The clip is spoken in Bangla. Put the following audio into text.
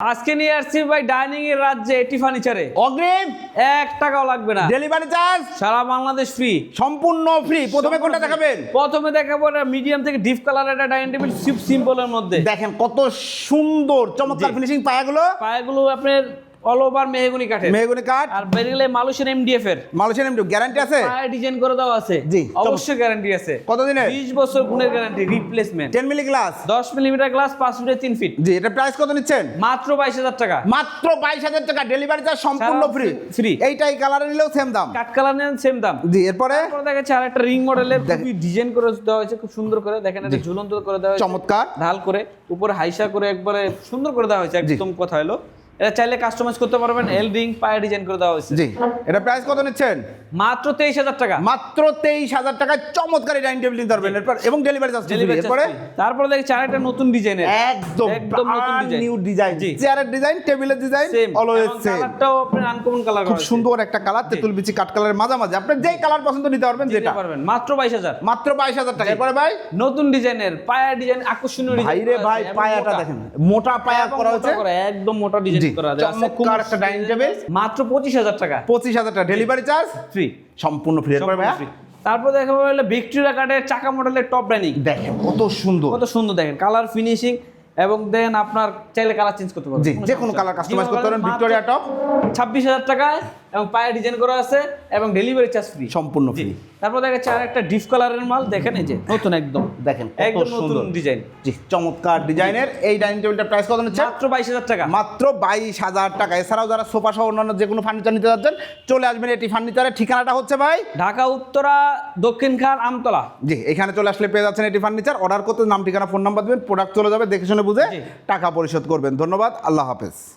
আজকে নিয়ে আসছি ভাই ডাইনিং এর রাজ্যে এটি ফার্নিচারে অগ্রিম 1 টাকাও লাগবে না, ডেলিভারি চার্জ সারা বাংলাদেশ ফ্রি, সম্পূর্ণ ফ্রি। প্রথমে কোনটা দেখাবেন? প্রথমে দেখাবো মিডিয়াম থেকে ডিপ কালার একটা ডাইনিং টেবিল সিম্পলের মধ্যে। দেখেন কত সুন্দর চমৎকার ফিনিশিং পায়াগুলো। পায়াগুলো আপনার অল ওভার মেহগনি কাঠের, মেহগনি কাঠ আর বেরিলে মালয়েশিয়ান এমডিএফ এর মালয়েশিয়ান এমডি গ্যারান্টি আছে? পায়া ডিজাইন করে দেওয়া আছে, জি, অবশ্যই গ্যারান্টি আছে। কত দিনের? 20 বছর গুণের guarantee, replacement. 10 milli glass, 10 millimetre glass, 5 ফিটে 3 ফিট। জি, এটা প্রাইস কত নিচ্ছেন? মাত্র 22,000 টাকা। মাত্র 22,000 টাকা, ডেলিভারি চার্জ সম্পূর্ণ সারা ফ্রি। ফ্রি। এইটাই কালারে নিলেও সেম দাম, কাট কালার নেন সেম দাম। জি। এরপরে তারপরে দেখাচ্ছে আরেকটা রিং মডেলের, খুবই ডিজাইন করে দেওয়া হয়েছে, খুব সুন্দর করে। দেখেন এটা ঝুলন্ত করে দেওয়া হয়েছে, চমৎকার ঢাল করে, উপরে হাইসা করে একবারে সুন্দর করে দেওয়া হয়েছে। একদম কথা হলো, এটা চাইলে কাস্টমাইজ করতে পারবেন। এল রিং পায়ে ডিজাইন করে দেওয়া হয়েছে। জি। এটা প্রাইস কত নিচ্ছেন? মাত্র 23,000 টাকা। মাত্র 23,000 টাকায় চমৎকার এই ডাইনিং টেবিল নিতে পারবেন। এরপর এবং ডেলিভারি চার্জ ফ্রি। এরপরে তারপরে দেখছি আরেকটা নতুন ডিজাইনের, একদম নতুন ডিজাইন, নিউ ডিজাইন, জি। চেয়ারের ডিজাইন, টেবিলের ডিজাইন সেম অলওয়েজ সেম। কালারটাও আপনার আনকমন কালার, খুব সুন্দর একটা কালার, তেঁতুল বিচি কাট কালারের মাঝামাঝি। আপনি যেই কালার পছন্দ নিতে পারবেন, যেটা পারবেন। মাত্র 22,000, মাত্র 22,000 টাকা। এরপরে ভাই নতুন ডিজাইনের পায়া ডিজাইন, আকর্ষণীয় ডিজাইন। ভাই রে ভাই, পায়াটা দেখেন, মোটা পায়া করা হয়েছে, একদম মোটা ডিজাইন করা আছে। চমৎকার একটা ডাইনিং টেবিল। মাত্র 25,000 টাকা। 25,000 টাকা, ডেলিভারি চার্জ ফ্রি, সম্পূর্ণ ফ্রি। এরপরে ভাই তারপর দেখাবো হলো ভিক্টোরিয়া কাঠের চাকা মডেলের টপ ডাইনিং। দেখেন কত সুন্দর, কত সুন্দর, দেখেন কালার ফিনিশিং, এবং দেন আপনার চাইলে কালার চেঞ্জ করতে পারবেন, জি, যে কোনো কালার কাস্টমাইজ করতে পারবেন। ভিক্টোরিয়া টপ 26,000 টাকায়, এবং পায়ে ডিজাইন করা আছে, এবং ডেলিভারি চার্জ ফ্রি, সম্পূর্ণ জি। ফ্রি। তারপর দেখাচ্ছে আরেকটা ডিপ কালারের মাল, দেখেন এই যে নতুন, একদম দেখেন কত একদম সুন্দর নতুন ডিজাইন, জি, চমৎকার ডিজাইনের এই ডাইনিং টেবিলটার প্রাইস কত নিচ্ছে? মাত্র 22,000 টাকা। মাত্র 22,000 টাকা। এছাড়াও যারা সোফা সহ অন্যান্য যে কোনো ফার্নিচার নিতে যাচ্ছেন, চলে আসবেন এটি ফার্নিচারের। ঠিকানাটা হচ্ছে ভাই ঢাকা উত্তরা দক্ষিণ খান আমতলা, জি। এখানে চলে আসলে পেয়ে যাচ্ছেন এটি ফার্নিচার। অর্ডার করতে নাম, ঠিকানা, ফোন নাম্বার দিবেন, প্রোডাক্ট চলে যাবে, দেখে শুনে বুঝে জি। টাকা পরিশোধ করবেন। ধন্যবাদ, আল্লাহ হাফেজ।